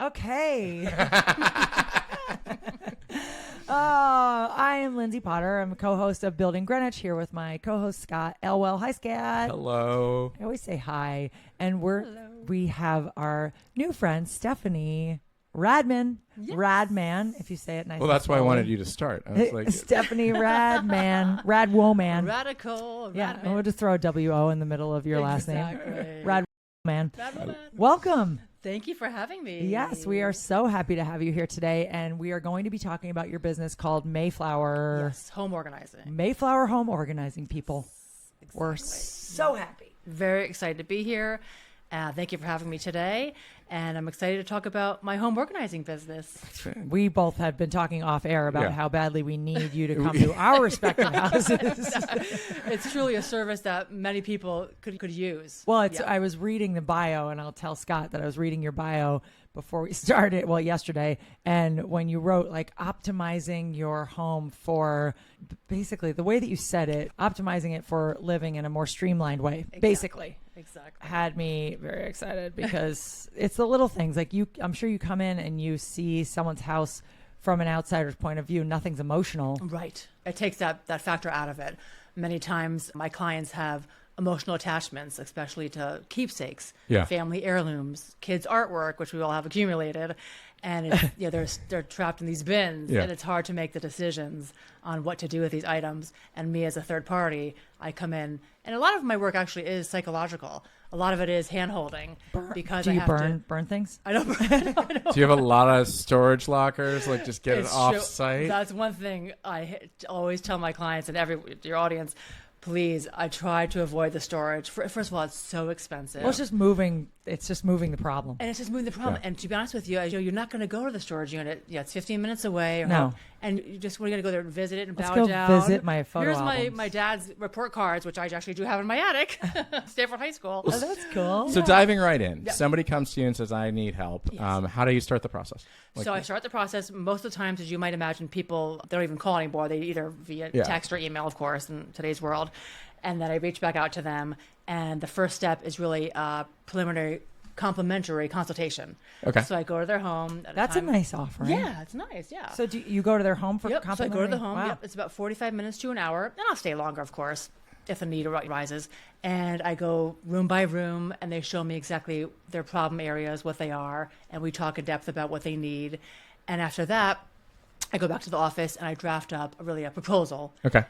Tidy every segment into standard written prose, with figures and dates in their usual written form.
Okay. I am Lindsay Potter. I'm a co-host of Building Greenwich here with my co-host Scott Elwell. Hi, Scott. Hello. I always say hi. And we have our new friend, Stephanie Radman. Yes. Radman, if you say it nice. Well, that's why I wanted you to start. I was like, Stephanie Radman. Radwoman. Radical. Yeah, Radman. I'm going to throw a W-O in the middle of your last name. Radwoman. Radman. Welcome. Thank you for having me. Yes, we are so happy to have you here today, and we are going to be talking about your business called Mayflower. Yes, home organizing. Mayflower Home Organizing, people. Exactly. We're so happy. Very excited to be here. Thank you for having me today. And I'm excited to talk about my home organizing business. We both have been talking off air about Yeah. how badly we need you to come to our respective houses. It's truly a service that many people could use. Well, Yeah. I was reading the bio, and I'll tell Scott that I was reading your bio before we started, well, yesterday, and when you wrote like optimizing your home for, basically the way that you said it, optimizing it for living in a more streamlined way, basically. Exactly. Had me very excited because it's the little things. Like I'm sure you come in and you see someone's house from an outsider's point of view. Nothing's emotional. Right. It takes that factor out of it. Many times my clients have emotional attachments, especially to keepsakes, Yeah. family heirlooms, kids' artwork, which we all have accumulated. And it's, they're trapped in these bins, Yeah. and it's hard to make the decisions on what to do with these items. And me as a third party, I come in, and a lot of my work actually is psychological. A lot of it is hand-holding. Because Do I you have burn things? I don't burn. do you have a lot of storage lockers? Like, just get It's it off true. site? That's one thing I always tell my clients and your audience. Please, I try to avoid the storage. First of all, it's so expensive. Well, it's just moving. It's just moving the problem. And it's just moving the problem. Yeah. And to be honest with you, you're not going to go to the storage unit. Yeah, it's 15 minutes away. No. And you just we're going to go there and visit it and Let's bow go down. visit my photo Here's albums. my dad's report cards, which I actually do have in my attic. Stanford High School. Oh, that's cool. So diving right in, Yeah. somebody comes to you and says, I need help. Yes. How do you start the process? So I start the process. Most of the times, as you might imagine, people, they don't even call anymore. They either via Yeah. text or email, of course, in today's world. And then I reach back out to them. And the first step is really a preliminary complimentary consultation. Okay. So I go to their home. At That's a time. nice offering. Yeah, it's nice. Yeah. So do you go to their home for Yep. So I complimentary? go to the home. Wow. Yep. It's about 45 minutes to an hour. And I'll stay longer, of course, if the need arises. And I go room by room, and they show me exactly their problem areas, what they are, and we talk in depth about what they need. And after that, I go back to the office and I draft up a proposal. Okay.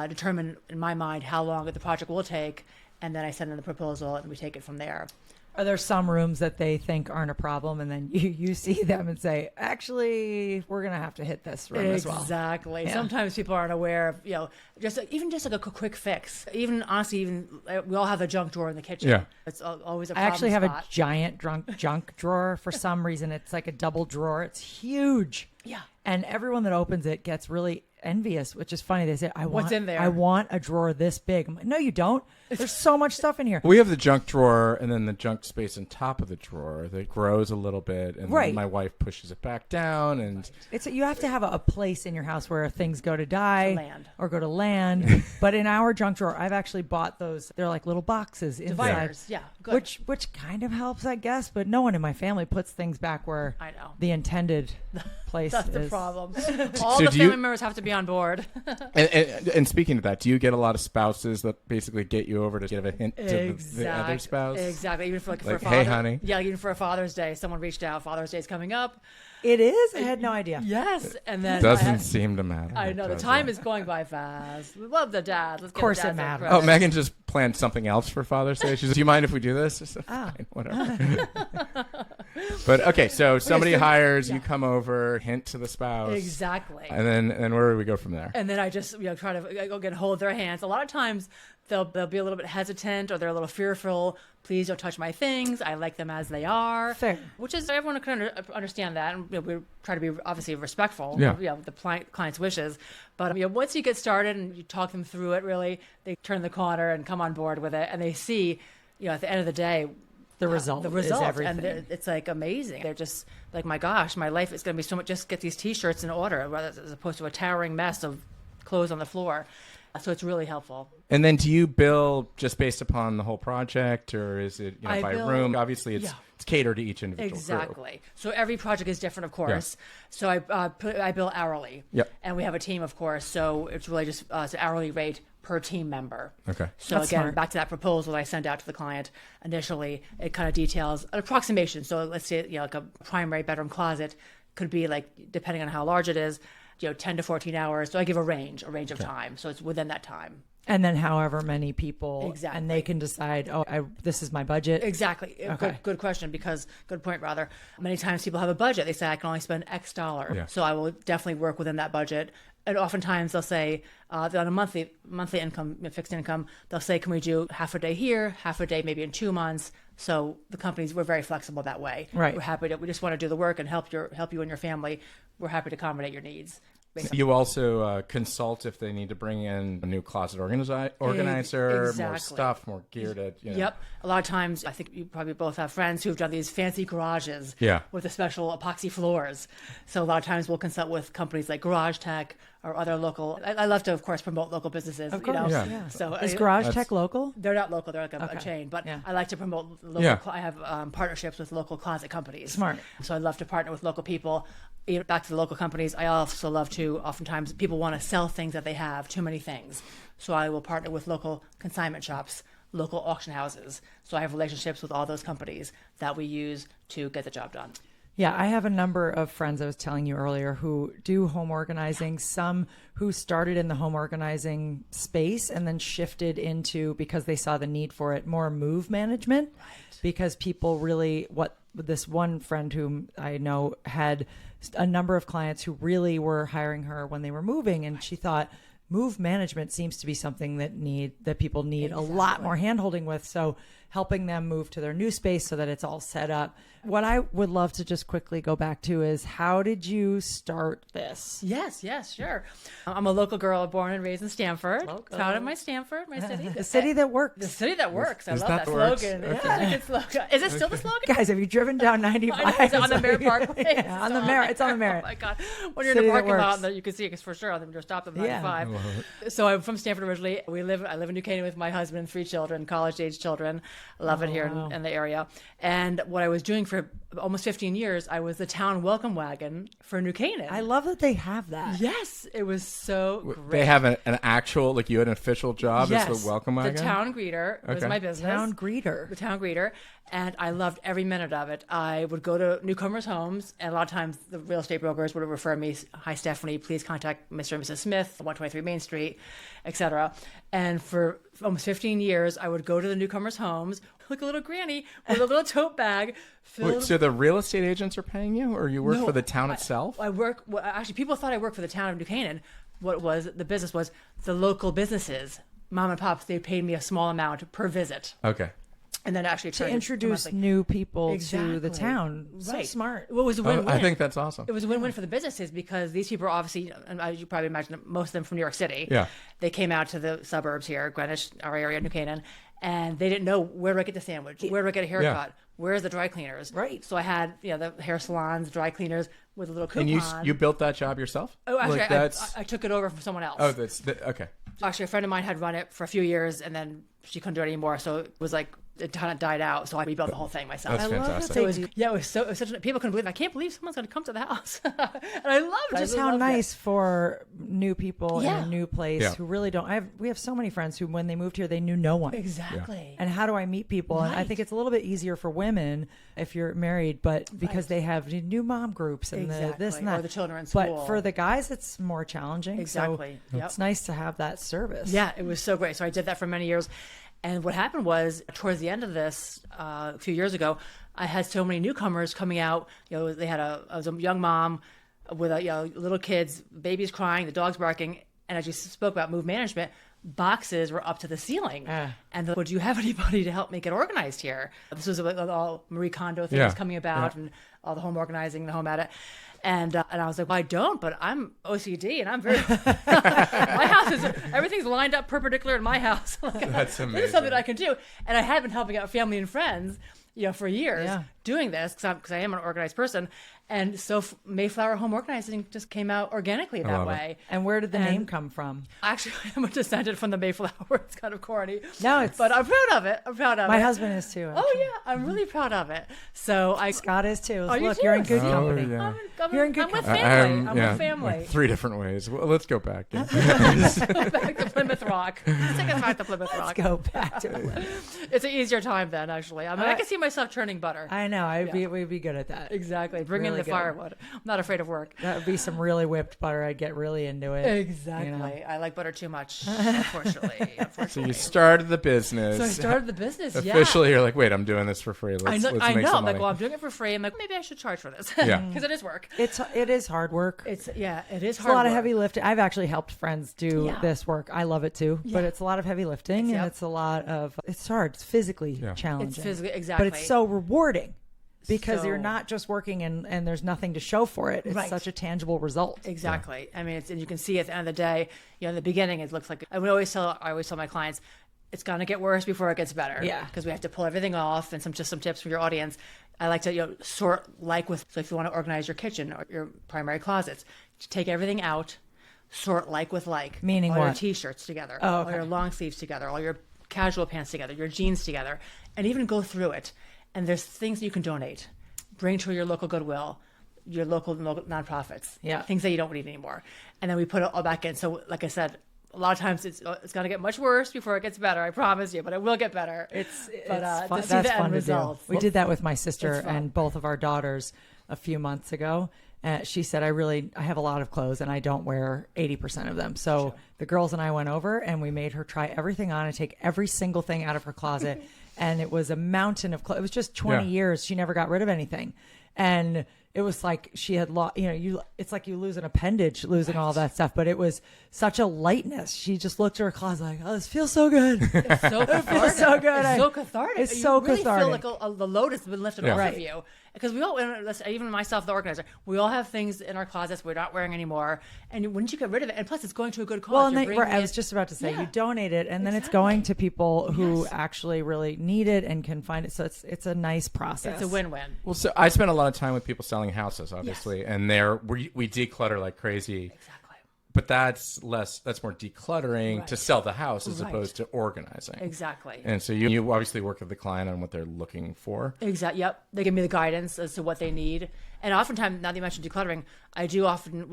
Determine in my mind how long the project will take, and then I send in the proposal and we take it from there. Are there some rooms that they think aren't a problem, and then you see them and say, actually, we're going to have to hit this room as well? Exactly. Yeah. Sometimes people aren't aware of, just like a quick fix. Even honestly, we all have a junk drawer in the kitchen. Yeah. It's always a I problem actually have spot. a giant junk drawer for some reason. It's like a double drawer. It's huge. Yeah. And everyone that opens it gets really envious, which is funny. They say, What's in there? I want a drawer this big. I'm like, no, you don't. There's so much stuff in here. We have the junk drawer and then the junk space on top of the drawer that grows a little bit. And Right. then my wife pushes it back down. And You have to have a place in your house where things go to die land. or go to land. But in our junk drawer, I've actually bought those. They're like little boxes inside. Dividers. Yeah. Good. Which kind of helps, I guess, but no one in my family puts things back where I know. the intended place That's is. the problem. All So the do family you- members have to be on board. and speaking of that, do you get a lot of spouses that basically get you over to give a hint to the other spouse? Exactly. Even for for a Like, father. hey, honey. Yeah, even for a Father's Day, someone reached out. Father's Day's coming up. It is? I had no idea. Yes, and then Doesn't seem to matter. I know the does time it? is going by fast. We love the dad. Let's give course the dad it some matters. credit. Oh, Megan just planned something else for Father's Day. She said, do you mind if we do this? I said, fine, whatever. But okay, so somebody hires, you come over, hint to the spouse. Exactly. And then where do we go from there? And then I just try to go get a hold of their hands. A lot of times they'll be a little bit hesitant or they're a little fearful. Please don't touch my things. I like them as they are. Fair. Which is everyone can understand that, and we try to be obviously respectful. Yeah. Of the client's wishes. But once you get started and you talk them through it, really, they turn the corner and come on board with it, and they see, at the end of the day. The result is and everything. it's like amazing. They're just like, my gosh, my life is going to be so much. Just get these T-shirts in order, rather as opposed to a towering mess of clothes on the floor. So it's really helpful. And then do you bill just based upon the whole project, or is it by room? Obviously, it's catered to each individual Exactly. group. So every project is different, of course. So I bill hourly. Yep. And we have a team, of course. So it's really just it's an hourly rate per team member. Okay. So That's again, smart. back to that proposal I send out to the client initially, it kind of details an approximation. So let's say like a primary bedroom closet could be like, depending on how large it is, 10 to 14 hours. So I give a range of time. So it's within that time. And then however many people, Exactly. and they can decide, this is my budget. Exactly. Okay. Good question, because good point, rather. Many times people have a budget. They say, I can only spend X dollar. Yeah. So I will definitely work within that budget. And oftentimes they'll say, on a monthly income, fixed income, they'll say, can we do half a day here, half a day maybe in 2 months? So the companies, we're very flexible that way. Right. We're happy we just want to do the work and help you and your family. We're happy to accommodate your needs. You also consult if they need to bring in a new closet organizer, Exactly. more stuff, more geared at. Yep. A lot of times, I think you probably both have friends who've done these fancy garages with the special epoxy floors. So a lot of times we'll consult with companies like Garage Tech or other local. I love to, of course, promote local businesses. Of course, yeah. So Is Garage Tech local? They're not local. They're like a chain. But I like to promote local. Yeah. I have partnerships with local closet companies. Smart. So I love to partner with local people. Back to the local companies, I also love to, oftentimes people want to sell things that they have, too many things. So I will partner with local consignment shops, local auction houses. So I have relationships with all those companies that we use to get the job done. Yeah, I have a number of friends I was telling you earlier who do home organizing, some who started in the home organizing space and then shifted into, because they saw the need for it, more move management. Right. Because people really, this one friend whom I know had a number of clients who really were hiring her when they were moving, and she thought, move management seems to be something that people need a lot more handholding with. So helping them move to their new space so that it's all set up. What I would love to just quickly go back to is, how did you start this? Yes, sure. I'm a local girl born and raised in Stamford. Local. Proud of my Stamford, my city. The city that works. The city that works. I Is love that that the works? slogan. Okay. Yeah, it's a good slogan. Is it still the slogan? Guys, have you driven down 95? Is it on the Merritt Parkway? Yeah, on the Merritt. It's on the Merritt. Oh my God. When you're in City the that parking lot, works. you can see it for sure. You're stopped at Yeah. 95. So I'm from Stamford originally. I live in New Canaan with my husband, 3 children, college-age children. Love it here in the area. And what I was doing for almost 15 years, I was the town welcome wagon for New Canaan. I love that they have that. Yes, it was so great. They have an actual, like, you had an official job Yes, as the welcome wagon? the town greeter was Okay. my business. Town greeter. The town greeter, and I loved every minute of it. I would go to newcomers' homes, and a lot of times the real estate brokers would refer me, "Hi, Stephanie, please contact Mr. and Mrs. Smith, 123 Main Street," etc. And for almost 15 years, I would go to the newcomers' homes, like a little granny with a little tote bag filled. Wait, so the real estate agents are paying you, or you work No, for the town itself? Actually, people thought I worked for the town of New Canaan. The business was the local businesses, mom and pops. They paid me a small amount per visit. Okay. And then actually To introduce new people to the Exactly. town. So Right. smart. Well, it was a win-win. I think that's awesome. It was a win-win for the businesses, because these people are obviously, and as you probably imagine, most of them from New York City. Yeah. They came out to the suburbs here, Greenwich, our area, New Canaan, and they didn't know, where do I get the sandwich? Where do I get a haircut? Where's the dry cleaners? Right. So I had, the hair salons, dry cleaners with a little coupon. And you built that job yourself? Oh, actually, Like I took it over from someone else. Oh, okay. Actually, a friend of mine had run it for a few years, and then she couldn't do it anymore. So it was like, it kind of died out. So I rebuilt the whole thing myself. That's I love that fantastic. they So it was, do. it was such people couldn't believe it. I can't believe someone's going to come to the house. And I loved it. Just I how loved it. nice for new people in Yeah. a new place Yeah. who really don't. We have so many friends who, when they moved here, they knew no one. Exactly. And how do I meet people? And I Right. think it's a little bit easier for women if you're married, but because they have new mom groups and this Exactly. and that. Or the children in But school. for the guys, it's more challenging. Exactly. So Yep. it's nice to have that service. Yeah, it was so great. So I did that for many years. And what happened was, towards the end of this, a few years ago, I had so many newcomers coming out. They had I was a young mom with little kids, babies crying, the dogs barking. And as you spoke about move management, boxes were up to the ceiling. And would you have anybody to help me get organized here? This was all Marie Kondo things coming about, and all the home organizing, the home edit. And I was like, well, I don't, but I'm OCD, and I'm very. My house is everything's lined up perpendicular in my house. That's amazing. This is something I can do, and I had been helping out family and friends, for years, Yeah. doing this because I am an organized person. And so Mayflower Home Organizing just came out organically that way. And where did the name come from? Actually, I'm a descendant from the Mayflower. It's kind of corny. No, but I'm proud of it. My husband is too. Actually. Oh yeah, I'm really proud of it. So Scott is too. Are Look, you you're in good Oh, company. yeah. You're in good I'm with company. family. I'm yeah, with family. like 3 different ways. Well, let's go back. Yeah. Back to Plymouth Rock. Let's take us back to Plymouth Rock. Let's go back to it. It's an easier time then, actually. I mean, I can see myself churning butter. I know. We'd be good at that. Exactly. Bring in Really the good. firewood. I'm not afraid of work. That would be some really whipped butter. I'd get really into it. Exactly. You know? I like butter too much, unfortunately. So you started the business. So I started the business, Officially, you're like, wait, I'm doing this for free. Let's I make know. some I'm money. like, well, I'm doing it for free. I'm like, maybe I should charge for this. Yeah. Because it is work. It is hard work. It is It's hard a lot of work. heavy lifting. I've actually helped friends do Yeah. this work. I love it too, but Yeah. it's a lot of heavy lifting and Yep. it's a lot of, it's hard. It's physically Yeah. challenging. It's physically, exactly. But it's so rewarding because So- you're not just working and there's nothing to show for it. It's Right. such a tangible result. Exactly. I mean, and you can see at the end of the day, in the beginning, it looks like I always tell my clients, it's going to get worse before it gets better. Yeah. Because we have to pull everything off, and some tips for your audience. I like to sort so if you want to organize your kitchen or your primary closets, take everything out, sort like with like. Meaning all your what? T-shirts together, Oh, all okay. your long sleeves together, all your casual pants together, your jeans together, and even go through it. And there's things that you can donate, bring to your local Goodwill, your local nonprofits, Yeah. things that you don't need anymore, and then we put it all back in. So, like I said, a lot of times it's going to get much worse before it gets better. I promise you, but it will get better. It's But, fun. to see That's the end fun to results. do. We did that with my sister It's fun. and both of our daughters a few months ago. She said, I have a lot of clothes and I don't wear 80% of them. So the girls and I went over and we made her try everything on and take every single thing out of her closet. And it was a mountain of clothes. It was just 20 Yeah. years. She never got rid of anything. And it was like she had lost, it's like you lose an appendage losing all that stuff, but it was such a lightness. She just looked at her closet like, oh, this feels so good. It's so cathartic. so good. It's so cathartic. It's You so really cathartic. feel like the load has been lifted Yeah. off Right. of you. Because we all, even myself, the organizer, we all have things in our closets we're not wearing anymore. And wouldn't you get rid of it? And plus, it's going to a good cause. Well, and You're then, bringing I was it- just about to say, Yeah. you donate it, and then it's Exactly. going to people who Yes. actually really need it and can find it. So it's a nice process. It's a win-win. Well, so I spend a lot of time with people selling houses, obviously, and we declutter like crazy. Exactly. But that's more decluttering Right. to sell the house as Right. opposed to organizing. Exactly. And so you obviously work with the client on what they're looking for. Exactly. Yep. They give me the guidance as to what they need. And oftentimes, now that you mentioned decluttering,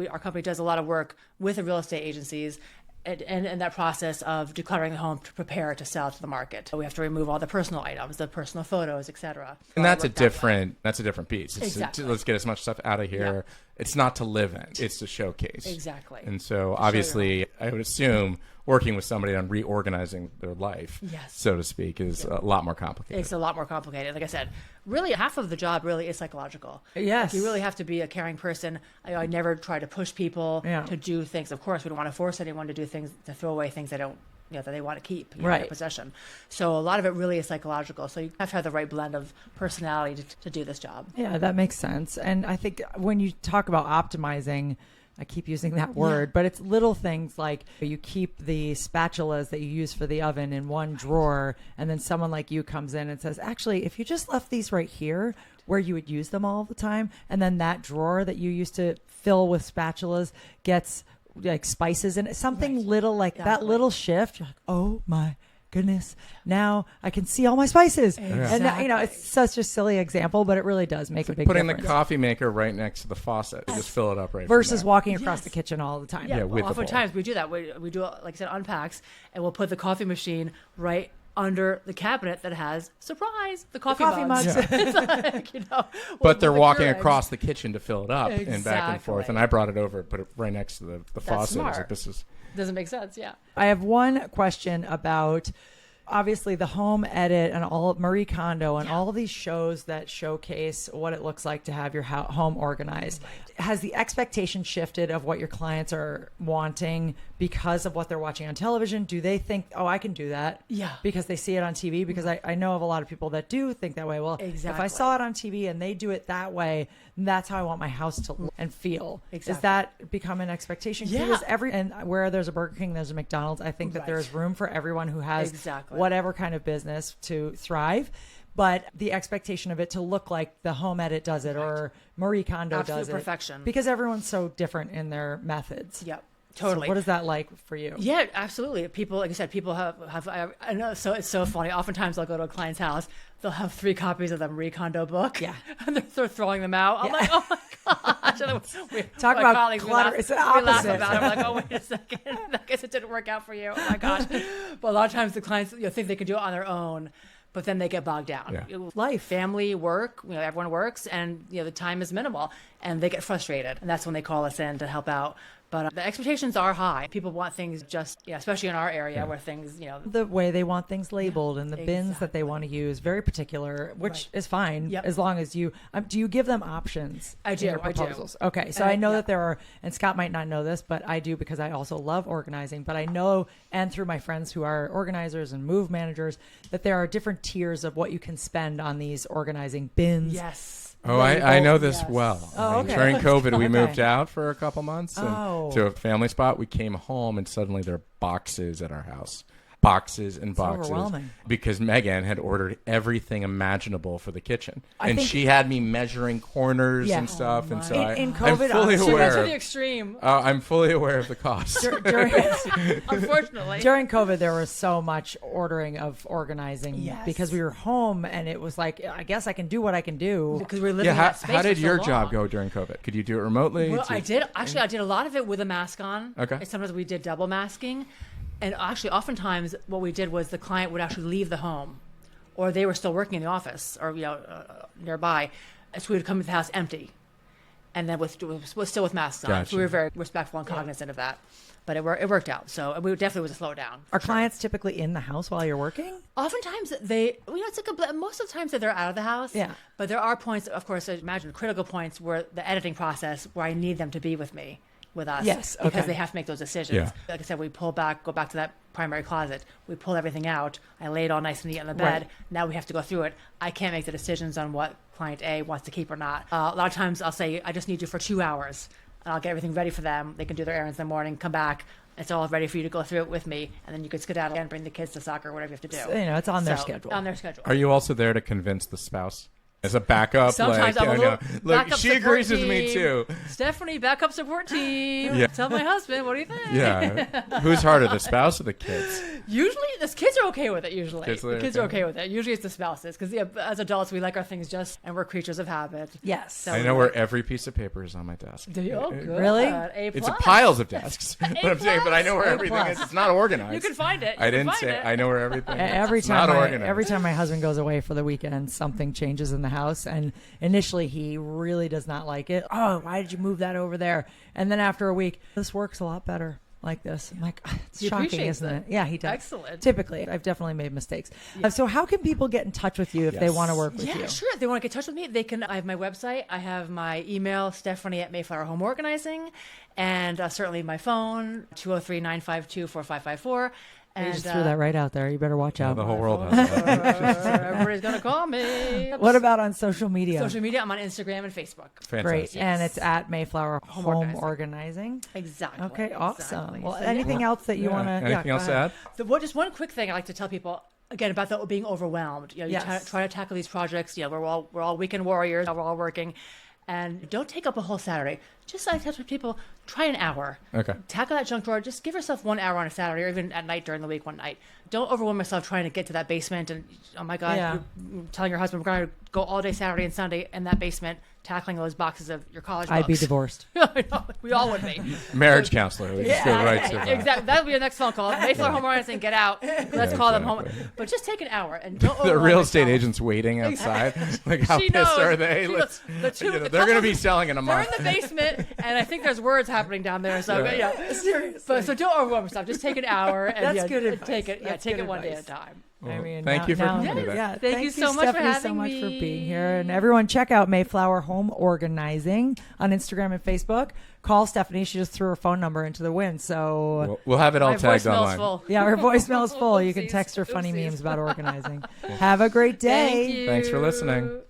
our company does a lot of work with the real estate agencies and that process of decluttering the home to prepare it to sell to the market. We have to remove all the personal items, the personal photos, etc. And that's a different piece. It's Exactly. let's get as much stuff out of here. Yeah. It's not to live in. It's to showcase. Exactly. And so obviously, I would assume working with somebody on reorganizing their life, Yes. so to speak, is a lot more complicated. It's a lot more complicated. Like I said, really half of the job really is psychological. Yes. Like you really have to be a caring person. I never try to push people Yeah. to do things. Of course, we don't want to force anyone to do things, to throw away things they don't, that they want to keep in Right. their possession. So a lot of it really is psychological. So you have to have the right blend of personality to do this job. Yeah, that makes sense. And I think when you talk about optimizing, I keep using that word, but it's little things like you keep the spatulas that you use for the oven in one drawer, and then someone like you comes in and says, actually, if you just left these right here where you would use them all the time, and then that drawer that you used to fill with spatulas gets like spices in it, something little like that Exactly. little shift, you're like, oh my goodness, now I can see all my spices. And that, it's such a silly example, but it really does make a big Putting difference. the coffee maker right next to the faucet. You just fill it up right Versus from there. walking across the kitchen all the time. Yeah, with the bowl. oftentimes we do that. We do, like I said, unpacks, and we'll put the coffee machine right under the cabinet that has the coffee mugs. mugs. It's like, we'll But they're put the walking Keurigs. across the kitchen to fill it up and back and forth. Exactly. And I brought it over, put it right next to the faucet. I was smart. like, this is Doesn't make sense. Yeah. I have one question about obviously the Home Edit and all Marie Kondo and all these shows that showcase what it looks like to have your home organized. Has the expectation shifted of what your clients are wanting because of what they're watching on television? Do they think, oh, I can do that? Yeah. Because they see it on TV? Because I know of a lot of people that do think that way. Well, if I Exactly. saw it on TV and they do it that way, that's how I want my house to look and feel. Is Exactly. that become an expectation? Yeah. Because and where there's a Burger King, there's a McDonald's. I think that Right. there's room for everyone who has Exactly. whatever kind of business to thrive. but the expectation of it to look like the Home Edit does it or Marie Kondo Absolute does it. perfection. Because everyone's so different in their methods. Yep. Totally. So what is that like for you? Yeah, absolutely. People, like I said, people have I know, so it's so funny. Oftentimes I'll go to a client's house, they'll have 3 copies of the Marie Kondo book. Yeah. And they're throwing them out. I'm like, oh my gosh. Talk about clutter. It's the We laugh opposite. about it. I'm like, oh, wait a second. I guess it didn't work out for you. Oh my gosh. But a lot of times the clients think they can do it on their own, but then they get bogged down. Yeah. Life. Family, work, everyone works, and the time is minimal, and they get frustrated. And that's when they call us in to help out. But the expectations are high. People want things just, especially in our area where things, The way they want things labeled and the bins that they want to use, very particular, which is fine as long as you, do you give them options? I do, in your I do. proposals? Okay. So I know that there are, and Scott might not know this, but I do because I also love organizing, but I know, and through my friends who are organizers and move managers, that there are different tiers of what you can spend on these organizing bins. Yes. Oh, I know this well. Oh, okay. During COVID, we Okay. moved out for a couple months to a family spot. We came home, and suddenly there are boxes at our house. Boxes and boxes. overwhelming. Because Megan had ordered everything imaginable for the kitchen. I And think- she had me measuring corners Yeah. and stuff. And so In I'm COVID, fully honestly, She went to aware. the extreme, I'm fully aware of the cost. during, unfortunately. during COVID, there was so much ordering of organizing because we were home, and it was like, I guess I can do what I can do. Because we were living Yeah, in that space how did for so your long. job go during COVID? Could you do it remotely? Well, I did. Actually, I did a lot of it with a mask on. Okay. And sometimes we did double masking. And actually, oftentimes, what we did was the client would actually leave the home, or they were still working in the office or nearby. And so we would come to the house empty, and then still with masks on. Gotcha. So we were very respectful and cognizant of that. But it worked out. So we definitely was a slowdown. Are clients typically in the house while you're working? Oftentimes it's like most of the times that they're out of the house. Yeah. But there are points, of course, I imagine critical points where the editing process where I need them to be with me, with us. Yes, Because okay. they have to make those decisions. Yeah. Like I said, go back to that primary closet. We pull everything out. I lay it all nice and neat on the bed. Right. Now we have to go through it. I can't make the decisions on what client A wants to keep or not. A lot of times I'll say, I just need you for 2 hours. And I'll get everything ready for them. They can do their errands in the morning, come back. It's all ready for you to go through it with me, and then you could skedaddle and bring the kids to soccer, whatever you have to do. So, it's on their schedule. On their schedule. Are you also there to convince the spouse? As a backup, Sometimes I'm a little look, backup she support agrees with me team. too. Stephanie, backup support team. Yeah. Tell my husband, what do you think? Yeah, who's harder, the spouse or the kids? Usually, the kids are okay with it. Usually, Kids the are kids okay. are okay with it. Usually, it's the spouses because as adults, we like our things and we're creatures of habit. Yes. So I know where every piece of paper is on my desk. Do you? Oh, good. Really? A+. It's piles of desks. But I'm saying, but I know where everything is. It's not organized. You can find it. I didn't say I know where everything is. Every It's not time, organized. every time my husband goes away for the weekend, something changes in the house. And initially, he really does not like it. Oh, why did you move that over there? And then after a week, this works a lot better like this. I'm like, it's He shocking, appreciates isn't it? Yeah, he does. Excellent. Typically, I've definitely made mistakes. So how can people get in touch with you if they Yes. want to work with you? Yeah, sure. If they want to get in touch with me, they can. I have my website. I have my email, Stephanie at Mayflower Home Organizing, and certainly my phone, 203-952-4554. You And just threw that right out there. You better watch out. The whole world has that. everybody's gonna call me. What about on social media? Social media? I'm on Instagram and Facebook. Great. Fantastic. And it's at Mayflower Home Organizing. Organizing. Exactly. Okay, awesome. Exactly. Well, So, anything else that you want to? Anything else to add? Just one quick thing I like to tell people again about the being overwhelmed. You Yes. try to tackle these projects. We're all weekend warriors. We're all working, and don't take up a whole Saturday. Just like touch with people. Try an hour. Okay. Tackle that junk drawer. Just give yourself 1 hour on a Saturday, or even at night during the week, one night. Don't overwhelm yourself trying to get to that basement. And oh my God, Yeah. you're telling your husband we're going to go all day Saturday and Sunday in that basement, tackling those boxes of your college books. I'd be divorced. We all would be. Marriage counselor. We just go right to that. Exactly. That'll be your next phone call. Mayflower Home Organizing, get out. Let's call them home. exactly. But just take an hour and don't The overwhelm real estate yourself. agents waiting outside. Like, how She pissed knows. are they? She Let's, knows. The two- the they're going to couple- be selling in a They're month. in the basement, and I think there's words happening down there. So Seriously. But so don't overwhelm yourself. Just take an hour and That's good and advice. take it. That's Take good it one day at advice. a time. I mean, thank you for coming yeah, today. yeah. Thank you so much for Stephanie, so having much for me. being here. And everyone, check out Mayflower Home Organizing on Instagram and Facebook. Call Stephanie. She just threw her phone number into the wind. So, We'll have it all My tagged voicemail's online. full. yeah, her voicemail is full. You can Oopsies. text her funny Oopsies. memes about organizing. Have a great day. Thank you. Thanks for listening.